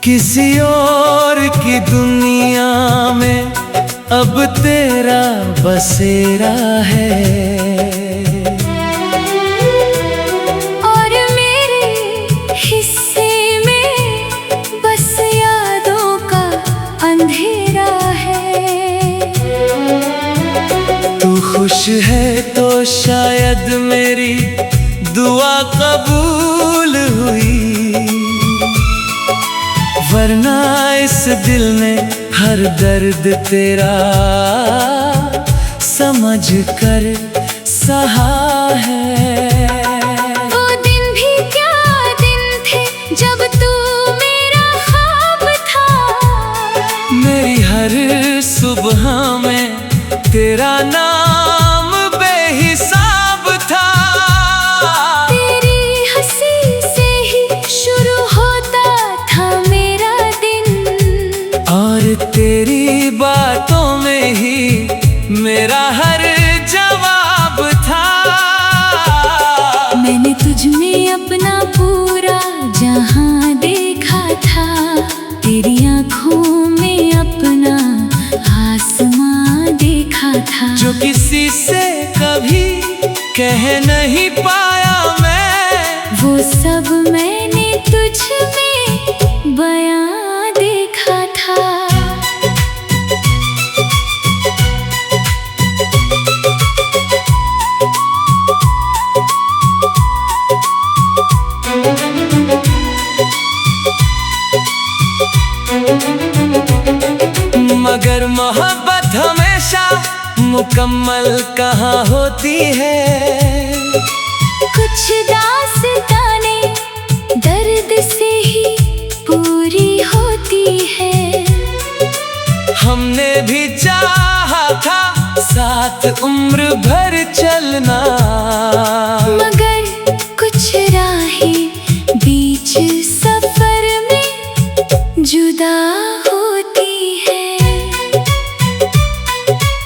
किसी और की दुनिया में अब तेरा बसेरा है, और मेरे हिस्से में बस यादों का अंधेरा है। तू खुश है तो शायद मेरी दुआ कबूल हुई, वरना इस दिल ने हर दर्द तेरा समझ कर सहा है। वो दिन भी क्या दिन थे जब तू मेरा ख्वाब था। मेरी हर सुबह में तेरा नाम बेहिसाब था। तेरी हंसी से ही शुरू होता था मेरा दिन, और तेरी बातों में ही मेरा हर जवाब था। मैंने तुझ में अपना पूरा जहां देखा था, तेरी आंखों में अपना आसमां देखा था। जो किसी से कभी कह नहीं पाया मैं, वो सब मैंने तुझ में बयां देखा था। मगर मोहब्बत हमेशा मुकम्मल कहाँ होती है। कुछ दास्तानें दर्द से ही पूरी होती है। हमने भी चाहा था साथ उम्र भर चलना, मगर कुछ राहें बीच सफर में जुदा होती है।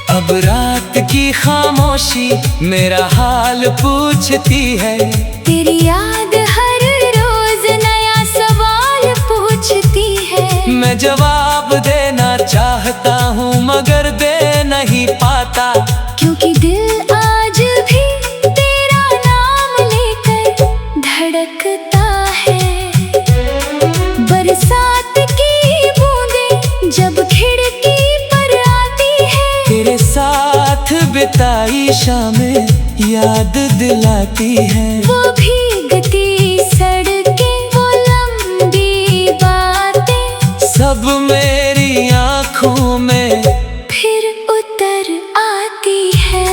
अब रात की खामोशी मेरा हाल पूछती है। तेरी याद हर रोज नया सवाल पूछती है। मैं जवाब देना चाहता हूँ मगर दे नहीं पाता, क्योंकि दिल आज भी तेरा नाम लेकर धड़कता है। बरसात की बूंदें जब खिड़की पर आती है, तेरे साथ बिताई शामें याद दिलाती है। वो भीगती सड़कें, वो लंबी बातें, सब मेरी आँखों में फिर उतर आती है।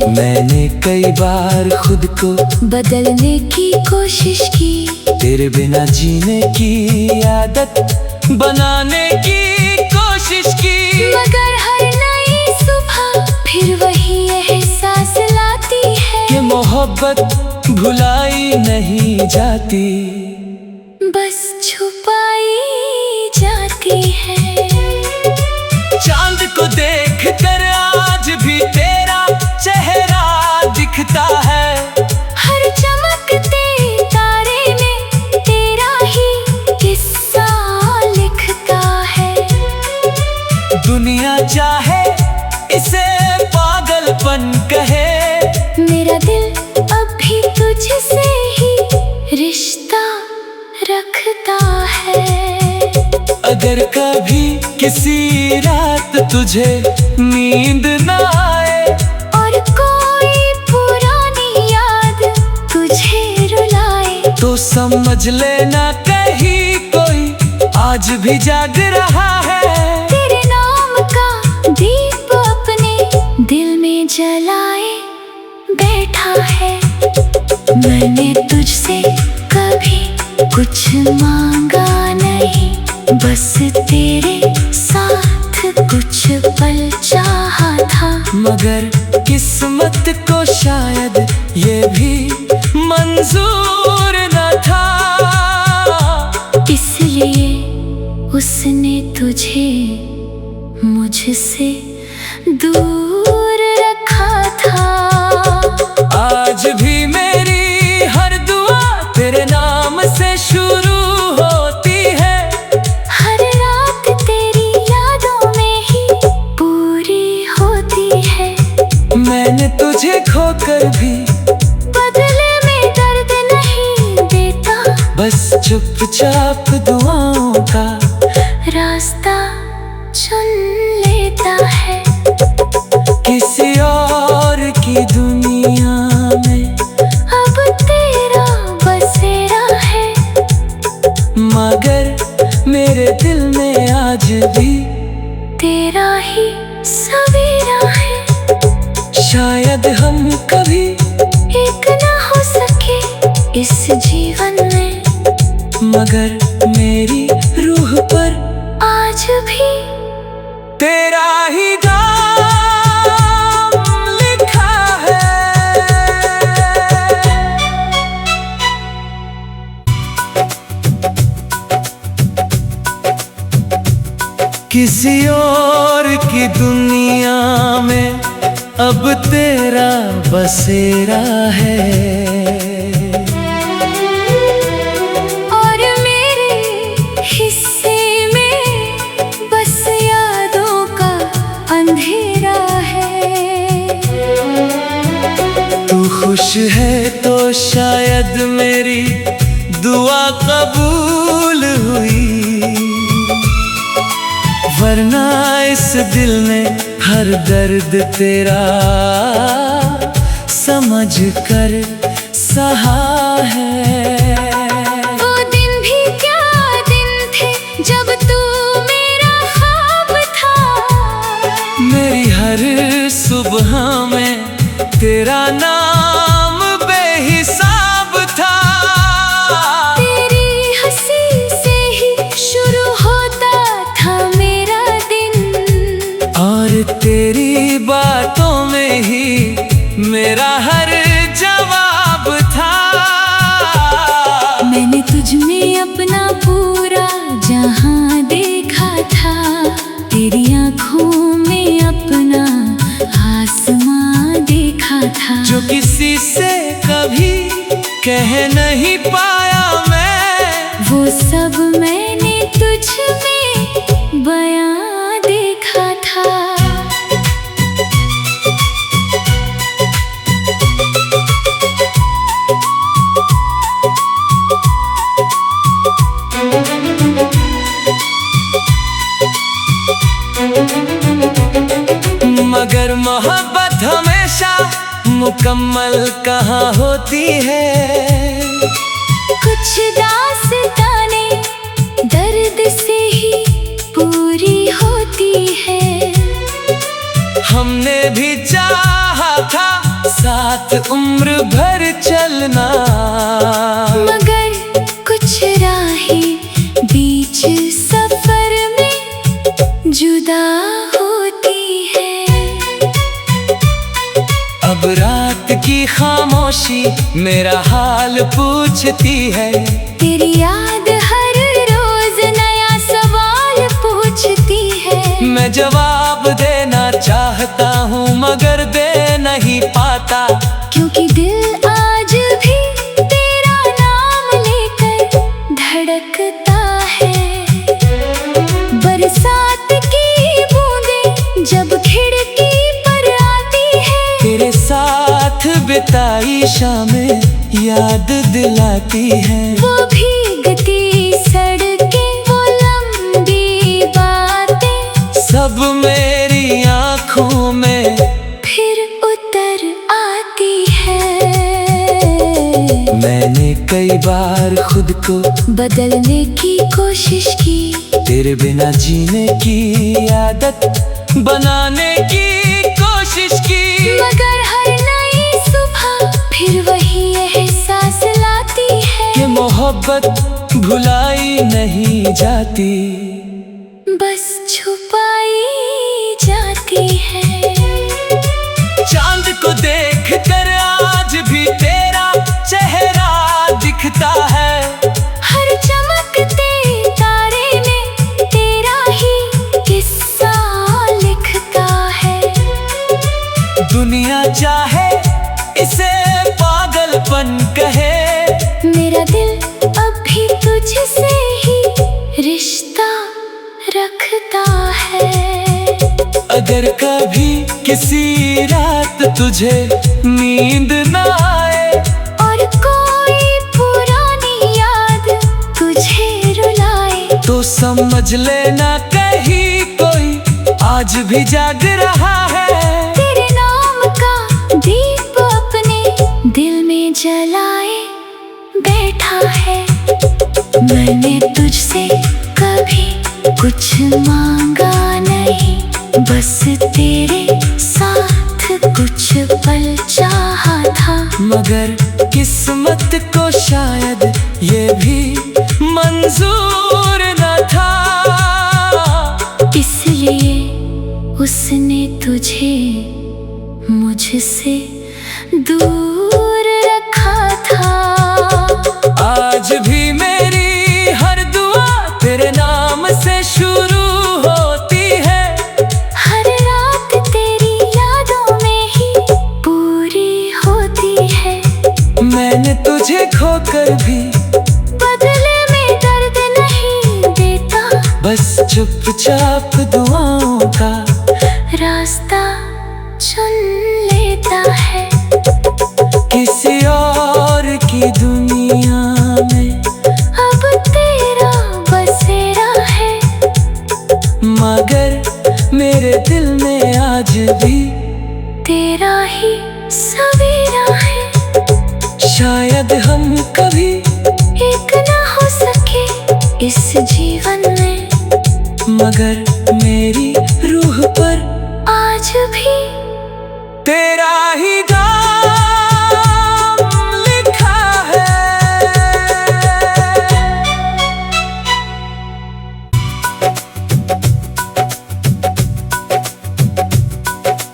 मैंने कई बार खुद को बदलने की कोशिश की, तेरे बिना जीने की आदत बनाने की कोशिश की, मगर हर नई सुबह फिर वही एहसास लाती है कि मोहब्बत भुलाई नहीं जाती, बस छुपाई जाती है। चांद को देख कर आज भी तेरा चेहरा दिखता है। हर चमकते तारे में तेरा ही किस्सा लिखता है। दुनिया चाहे इसे पागलपन कहे, मेरा दिल अब भी तुझसे ही रिश्ता रखता है। अगर कभी किसी रात तुझे नींद ना आए, और कोई पुरानी याद तुझे रुलाए, तो समझ लेना कहीं कोई आज भी जाग रहा है। तेरे नाम का दीप अपने दिल में जलाए बैठा है। मैंने तुझसे कभी कुछ मांगा नहीं, बस तेरे साथ कुछ पल चाहा था। मगर किस्मत को शायद ये भी मंजूर न था, इसलिए उसने तुझे मुझसे दूर रखा था। आज भी मेरी हर दुआ तेरे नाम से शुरू होती चुपचाप दुआओं का रास्ता चुन लेता है। किसी और की दुनिया में अब तेरा बसेरा है, मगर मेरे दिल में आज भी तेरा ही सवेरा है। शायद हम कभी एक ना हो सके इस जीवन में, मगर मेरी रूह पर आज भी तेरा ही नाम लिखा है। किसी और की दुनिया में अब तेरा बसेरा है, और मेरे हिस्से में बस यादों का अंधेरा है। तू खुश है तो शायद मेरी दुआ कबूल हुई, वरना इस दिल ने हर दर्द तेरा समझ कर सहा है। वो दिन भी क्या दिन थे जब तू मेरा ख्वाब था, मेरी हर सुबह में तेरा नाम बेहिसाब था। तेरी हंसी से ही शुरू होता था मेरा दिन, और तेरी बातों में ही मेरा हर जवाब था। मैंने तुझ में अपना पूरा जहां देखा था, तेरी आंखों में अपना आसमां देखा था। जो किसी से कभी कह नहीं पाया मैं, वो सब मैंने तुझ में बयां देखा था। मगर मोहब्बत हमेशा मुकम्मल कहाँ होती है। कुछ दास्तानें दर्द से ही पूरी होती है। हमने भी चाहा था साथ उम्र भर चलना, मगर कुछ राहें बीच सफर में जुदा होती है। अब रात की खामोशी मेरा हाल पूछती है, तेरी याद हर रोज नया सवाल पूछती है। मैं जवाब देना चाहता हूँ मगर दे नहीं पाता, क्योंकि दिल आज भी तेरा नाम लेकर धड़कता है। बरसात की बूंदें जब खिड़की पर आती है, तेरे साथ बिताई शामें याद दिलाती है। वो भीगती सड़कें, वो लंबी बातें, सब मेरी आँखों में फिर उतर आती है। मैंने कई बार खुद को बदलने की कोशिश की, तेरे बिना जीने की आदत बनाने की कोशिश की, मगर हर नई सुबह फिर वही एहसास लाती है कि मोहब्बत भुलाई नहीं जाती, बस छुपाई जाती है। चांद को देख कर आज भी तेरा चेहरा दिखता है, हर चमकते तारे में तेरा ही किस्सा लिखता है। दुनिया चाहे इसे पागलपन कहे, मेरा दिल अब भी तुझसे ही रिश्ता रखता है। अगर कभी किसी रात तुझे नींद न आए और कोई पुरानी याद समझ लेना कहीं कोई आज भी जाग रहा है। तेरे नाम का दीप अपने दिल में जलाए बैठा है। मैंने तुझसे कभी कुछ मांगा नहीं, बस तेरे साथ कुछ पल चाहा था। मगर किस्मत को शायद ये भी मंजूर न था, इसलिए उसने तुझे मुझसे दूर रखा था। आज भी मेरी हर दुआ तेरे नाम से शुरू होती है। हर रात तेरी यादों में ही पूरी होती है। मैंने तुझे खोकर भी बदले में दर्द नहीं देता, बस चुपचाप दुआओं का रास्ता चुन लेता है। किसी और की दुनिया में अब तेरा बसेरा है, मगर मेरे दिल में आज भी तेरा ही सवेरा है। शायद हम कभी एक ना हो सके इस जीवन में, मगर मेरी रूह पर आज भी तेरा ही नाम लिखा है।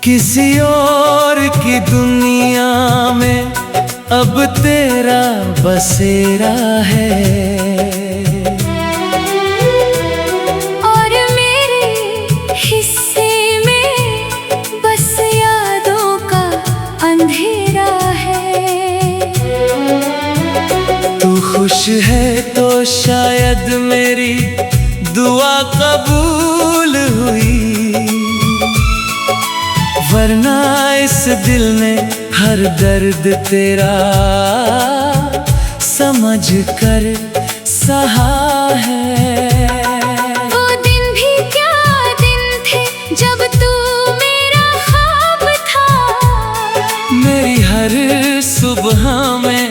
किसी और की दुनिया में अब तेरा बसेरा है। और मेरे हिस्से में बस यादों का अंधेरा है। तू खुश है तो शायद मेरी दुआ कबूल हुई, वरना इस दिल ने हर दर्द तेरा समझ कर सहा है। वो दिन भी क्या दिन थे जब तू मेरा ख्वाब था। मेरी हर सुबह में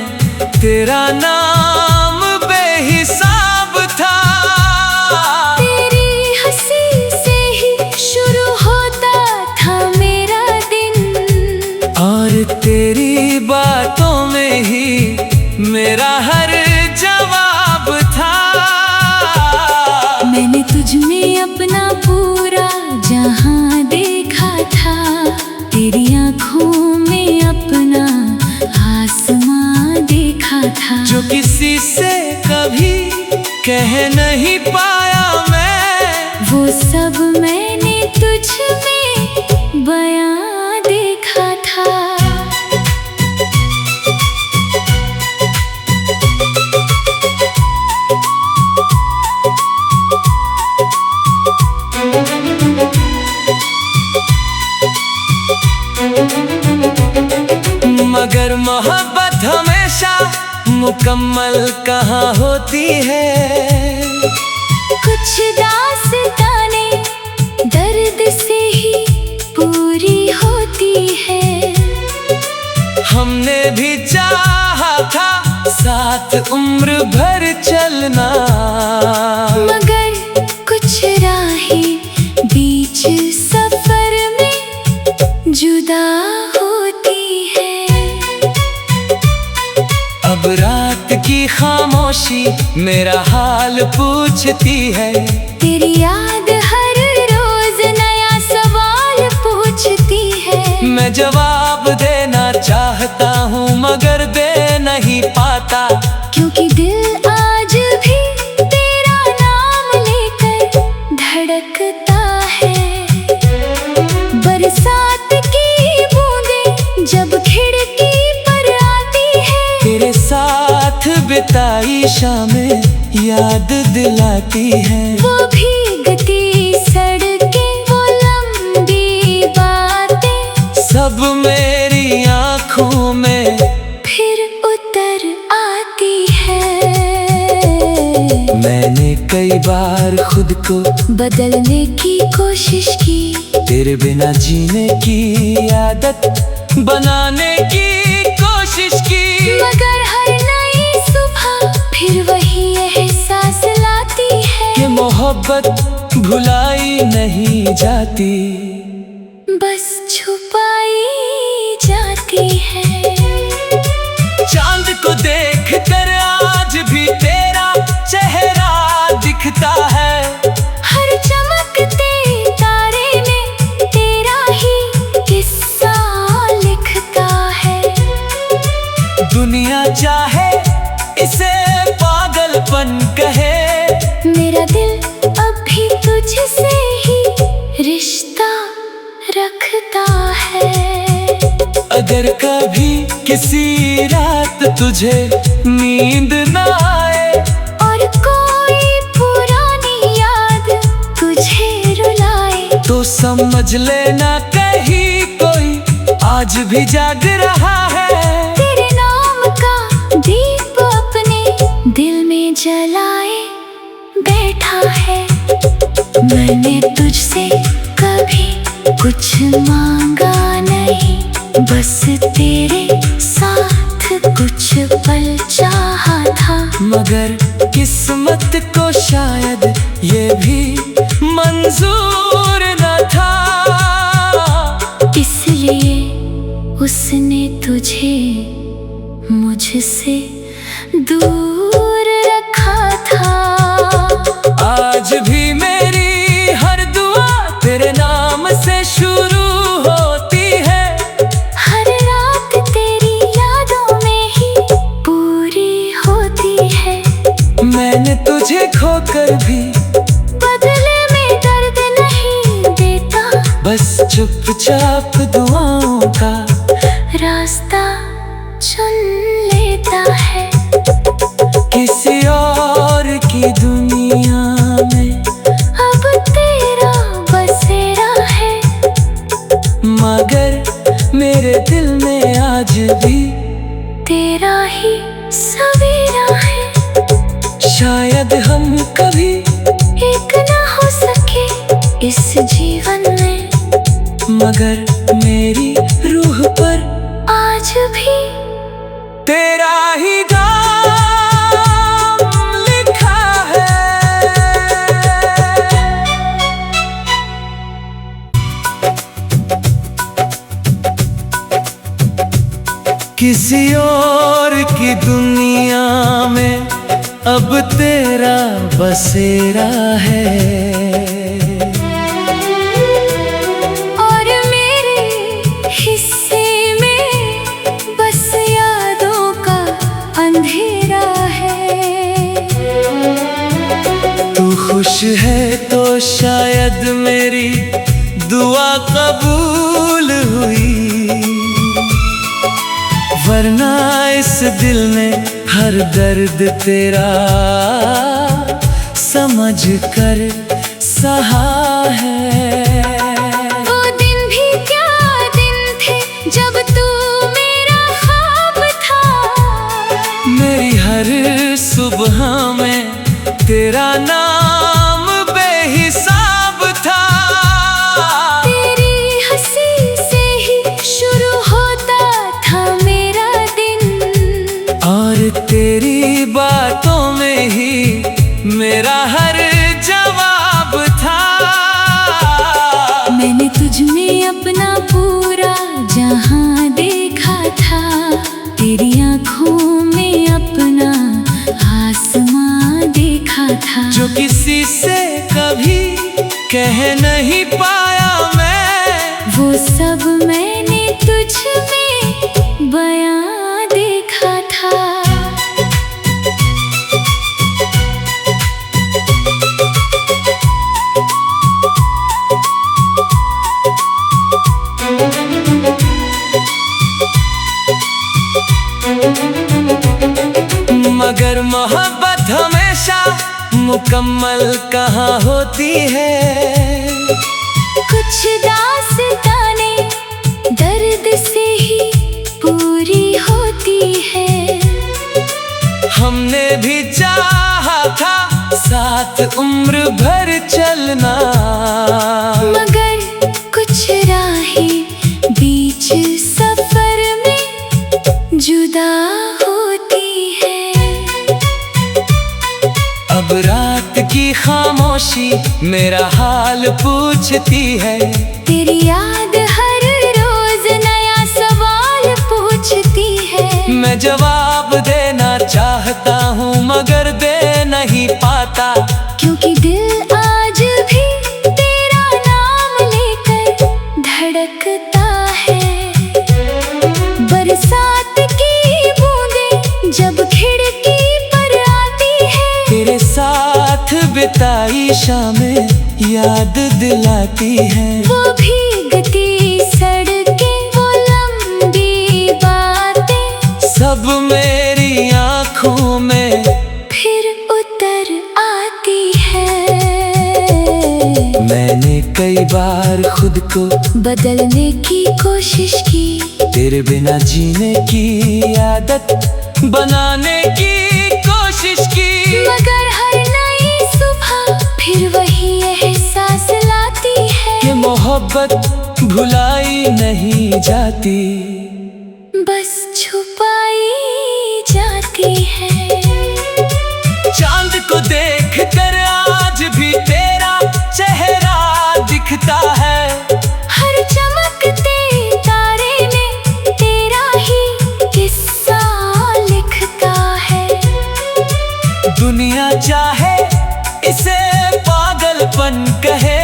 तेरा नाम बेहिसाब था। तेरी हंसी से ही शुरू होता था मेरा दिन, और तेरी बातों में ही मेरा हर जवाब था। मैंने तुझ में अपना पूरा जहां देखा था। तेरी आँखों में अपना आसमां देखा था। जो किसी से कभी कह नहीं पाया मैं, वो सब मैंने तुझ में बयां देखा था। मगर मोहब्बत हमेशा मुकम्मल कहाँ होती है। कुछ दास्तानें दर्द से ही पूरी होती है। हमने भी चाहा था साथ उम्र भर चलना, मगर कुछ राहें बीच सफर में जुदा होती है। अब रात की खामोशी मेरा हाल पूछती है। तेरी याद हर रोज नया सवाल पूछती है। मैं जवाब देना चाहता हूँ मगर दे नहीं पाता, क्योंकि दिल आज भी तेरा नाम लेकर धड़कता है। बरसात की बूंदें जब खिड़की पर आती है, तेरे साथ बिताई शामें याद दिलाती है। वो भीगती सड़कें, वो लंबी बातें, सब मेरी आँखों में फिर उतर आती है। मैंने कई बार खुद को बदलने की कोशिश की, तेरे बिना जीने की आदत बनाने की कोशिश की। मगर हर नई सुबह फिर वही एहसास लाती है कि मोहब्बत भुलाई नहीं जाती, बस छुपाई जाती है। चांद को देख कर आज भी तेरा चेहरा दिखता है, हर चमकते तारे में तेरा ही किस्सा लिखता है। दुनिया चाहे इसे पागलपन कहे, मेरा दिल अब भी तुझसे ही रिश्ता रखता है। अगर कभी किसी रात तुझे नींद ना आए और कोई पुरानी याद तुझे रुलाए, तो समझ लेना कहीं कोई आज भी जाग रहा है। तेरे नाम का दीप अपने दिल में जलाए बैठा है। मैंने तुझसे कभी कुछ मांगा नहीं, बस तेरे साथ कुछ पल चाहा था। मगर किस्मत को शायद ये भी मंजूर न था, इसलिए उसने तुझे मुझसे दूर रखा था। आज भी मेरी हर दुआ तेरे नाम से शुरू होती है, हर रात तेरी यादों में ही पूरी होती है। मैंने तुझे खोकर भी बदले में दर्द नहीं देता, बस चुपचाप दुआओं का रास्ता चुन लेता है। किसी और की दुनिया में अब तेरा बसेरा है, मगर मेरे दिल में आज भी तेरा ही सवेरा है। शायद हम कभी एक ना हो सके इस जीवन में, मगर मेरी रूह पर आज भी तेरा ही नाम लिखा है। किसी और की दुनिया में अब तेरा बसेरा है, और मेरे हिस्से में बस यादों का अंधेरा है। तू खुश है तो शायद मेरी दुआ कबूल हुई, वरना इस दिल ने हर दर्द तेरा समझ कर सहा है। वो दिन भी क्या दिन थे जब तू मेरा ख्वाब था। मेरी हर सुबह में तेरा नाम बेहिसाब था। तेरी हंसी से ही शुरू होता था मेरा दिन, और तेरी बातों में ही मेरा हर जवाब था। मैंने तुझ में अपना पूरा जहां देखा था, तेरी आँखों में अपना आसमां देखा था। जो किसी से कभी कह नहीं पाया मैं, वो सब मैंने तुझ में बयां देखा था। मगर मोहब्बत हमेशा मुकम्मल कहाँ होती है। कुछ दास्तानें दर्द से ही पूरी होती है। हमने भी चाहा था साथ रोजना, मगर कुछ राहें बीच सफर में जुदा होती है। अब रात की खामोशी मेरा हाल पूछती है, तेरी याद हर रोज नया सवाल पूछती है। मैं जवाब देना चाहता हूँ मगर दे नहीं पाता, क्योंकि दिल आज भी तेरा नाम लेकर धड़कता है। बरसात की बूंदें जब खिड़की पर आती है, तेरे साथ बिताई शामें याद दिलाती है। वो भीगती सड़कें, वो लंबी बातें, सब मेरी आँखों में फिर उतर आती है। मैंने कई बार खुद को बदलने की कोशिश की, तेरे बिना जीने की आदत बनाने की कोशिश की, मगर हर नई सुबह फिर वही एहसास लाती है कि मोहब्बत भुलाई नहीं जाती, बस छुपाई जाती है। चांद को देख कर आज भी तेरा चेहरा दिखता है, हर चमकते तारे में तेरा ही किस्सा लिखता है। दुनिया चाहे इसे पागलपन कहे,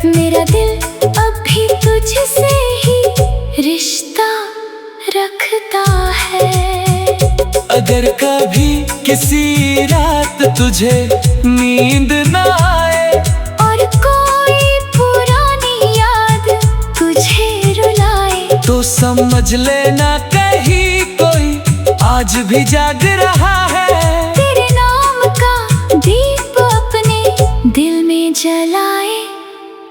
मेरा दिल अब भी तुझसे ही रिश्ता रखता है। अगर कभी किसी रात तुझे नींद ना आए और कोई पुरानी याद तुझे रुलाए, तो समझ लेना कहीं कोई आज भी जाग रहा है। तेरे नाम का दीप अपने दिल में जलाए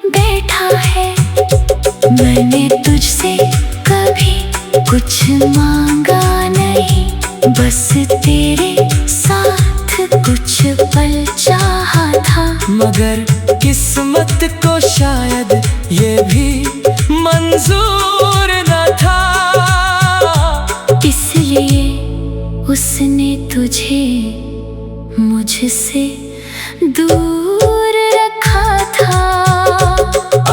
बैठा है। मैंने तुझसे कभी कुछ मांगा नहीं, बस तेरे साथ कुछ पल चाहा था, मगर किस्मत को शायद ये भी मंजूर न था, इसलिए उसने तुझे मुझसे दूर रखा था।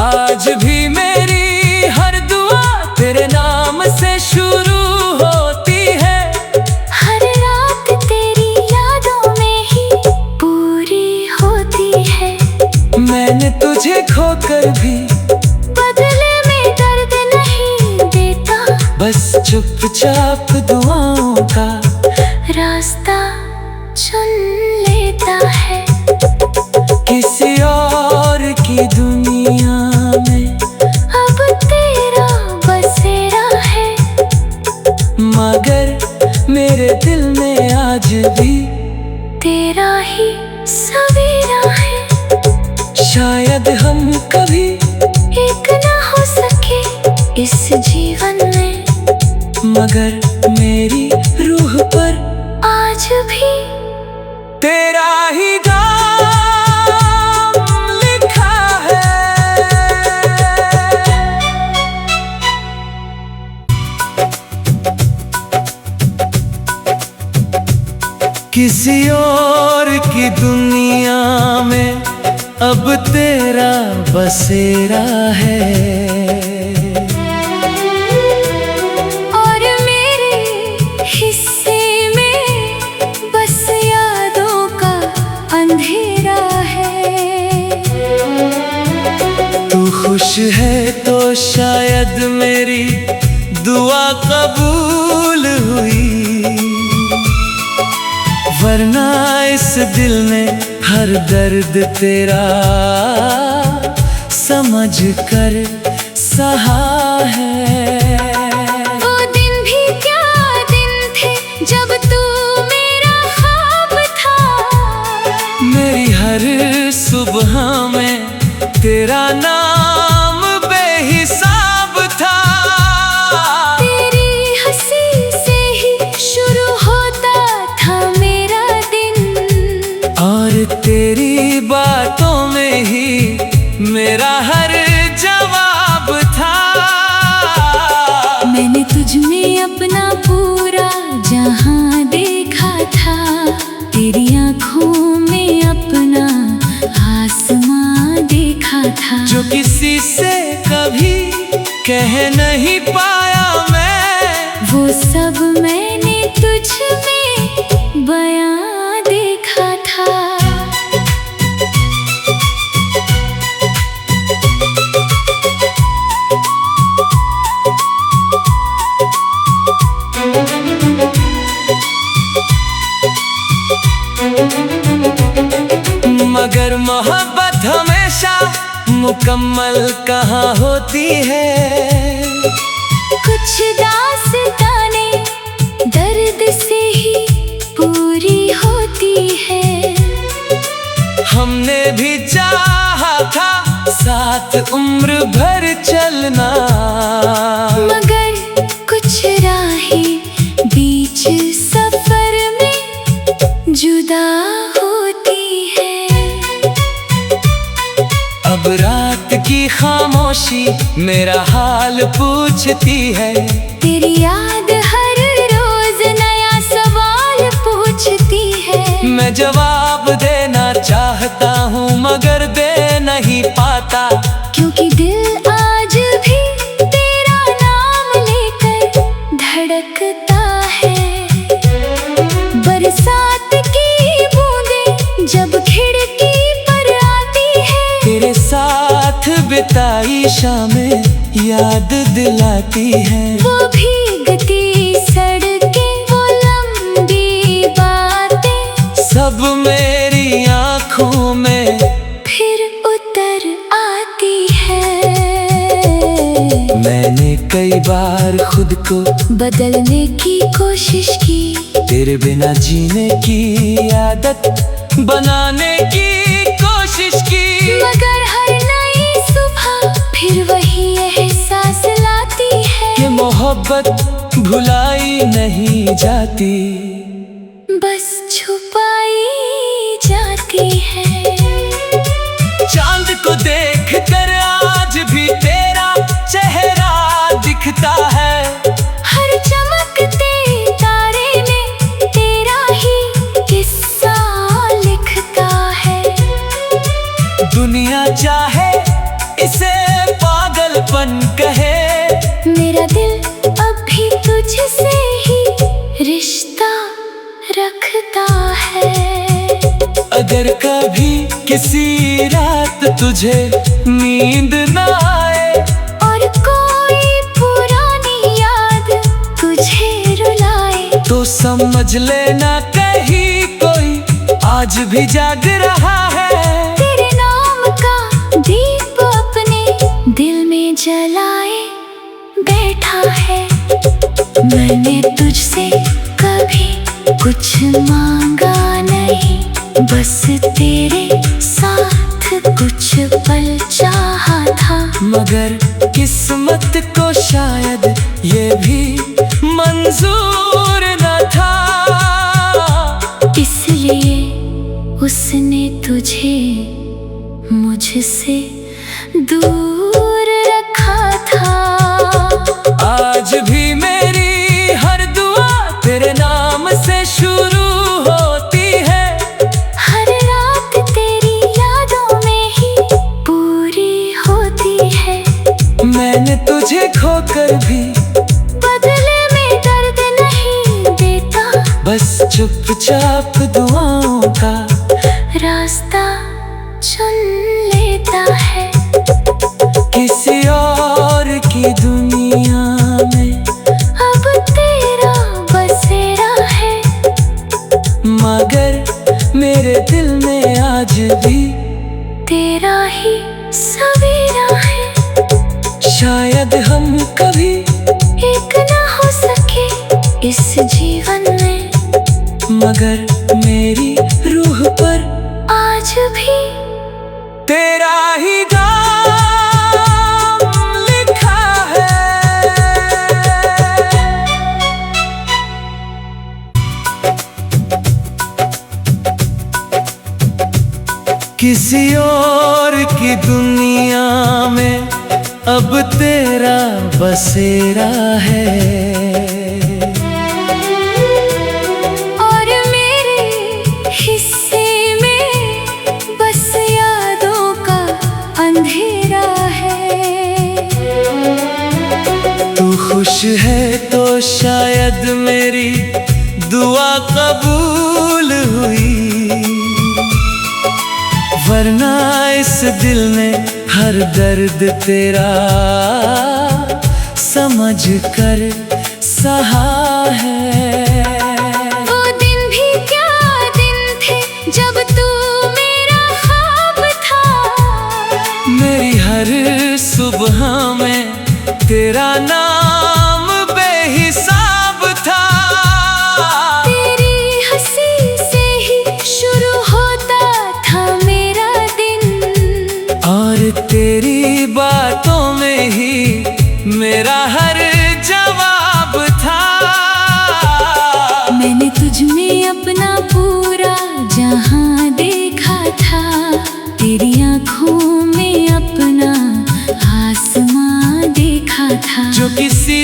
आज भी मेरी हर दुआ तेरे नाम से शुरू होती है, हर रात तेरी यादों में ही पूरी होती है। मैंने तुझे खोकर भी बदले में दर्द नहीं देता, बस चुपचाप दुआओं का रास्ता चुन लेता है। किसी और की दुनिया में अब तेरा बसेरा है, मगर मेरे दिल में आज भी तेरा ही सवेरा है। शायद हम कभी एक ना हो सके इस जीवन में, मगर मेरी रूह पर आज भी तेरा ही नाम लिखा है। किसी और की दुनिया में अब तेरा बसेरा है, और मेरे हिस्से में बस यादों का अंधेरा है। तू खुश है तो शायद मेरी दुआ कबूल हुई, वरना इस दिल ने हर दर्द तेरा समझ कर सहा है। वो दिन भी क्या दिन थे जब तू मेरा ख्वाब था, मेरी हर सुबह में तेरा नाम बेहिसाब था। तेरी हंसी से ही शुरू होता था मेरा दिन, और तेरी बातों में ही मेरा हर जवाब था। मैंने तुझ में अपना पूरा जहां देखा था, तेरी आँखों में अपना आसमां देखा था। जो किसी से कभी कह नहीं पाया मैं, वो सब मैंने तुझ में बयां देखा था। मगर मोहब्बत हमेशा मुकम्मल कहाँ होती है। कुछ दास्तानें दर्द से ही पूरी होती है। हमने भी चाहा था साथ उम्र भर चलना, मगर कुछ राहें बीच सफर में जुदा होती है। अब रात की खामोशी मेरा हाल पूछती है। तेरी याद हर रोज नया सवाल पूछती है। मैं जवाब देना चाहता हूँ मगर दे नहीं पाता, क्योंकि दिल आज भी तेरा नाम लेकर धड़कता है। बरसात की बूंदें जब खिड़की पर आती है, तेरे साथ बिताई शामें याद दिलाती है। वो भीगती सड़कें, वो लंबी बातें, सब मेरी आँखों में फिर उतर आती है। मैंने कई बार खुद को बदलने की कोशिश की, तेरे बिना जीने की आदत बनाने की कोशिश की, मगर हर नई सुबह फिर वही एहसास लाती है कि मोहब्बत भुलाई नहीं जाती, बस छुपाई जाती है। चांद को देख कर आज भी तेरा चेहरा दिखता है। हर चमकते तारे में तेरा ही किस्सा लिखता है। दुनिया चाहे इसे पागलपन कहे, मेरा दिल अब भी तुझसे ही रिश्ता रखता है। अगर कभी किसी रात तुझे नींद न आए और कोई पुरानी याद तुझे रुलाए, तो समझ लेना कहीं कोई आज भी जाग रहा है। तेरे नाम का दीप अपने दिल में जलाए बैठा है। मैंने तुझसे कभी कुछ मांगा नहीं, बस तेरे साथ कुछ पल चाहा था। मगर किस्मत को शायद ये भी मंजूर न था, इसलिए उसने तुझे मुझसे दूर रखा था। आज भी मेरी हर दुआ तेरे नाम से शुरू होती है। हर रात तेरी यादों में ही पूरी होती है। मैंने तुझे खोकर भी बदले में दर्द नहीं देता, बस चुपचाप दुआओं का रास्ता चुन लेता है। किसी और की दुनिया में अब तेरा बसेरा है, मगर मेरे दिल में आज भी तेरा ही सवेरा है। शायद हम कभी एक ना हो सके इस जीवन में, मगर मेरी रूह पर आज भी तेरा ही नाम लिखा है। किसी और की दुनिया में अब तेरा बसेरा है। और मेरे हिस्से में बस यादों का अंधेरा है। तू खुश है तो शायद मेरी दुआ कबूल हुई, वरना इस दिल ने हर दर्द तेरा समझ कर सहा है। वो दिन भी क्या दिन थे जब तू मेरा ख्वाब था। मेरी हर सुबह में तेरा नाम बेहिसाब था। तेरी हंसी से ही शुरू होता था मेरा दिन, और तेरी बातों में ही मेरा हर जवाब था। मैंने तुझ में अपना पूरा जहां देखा था, तेरी आंखों में अपना आसमां देखा था। जो किसी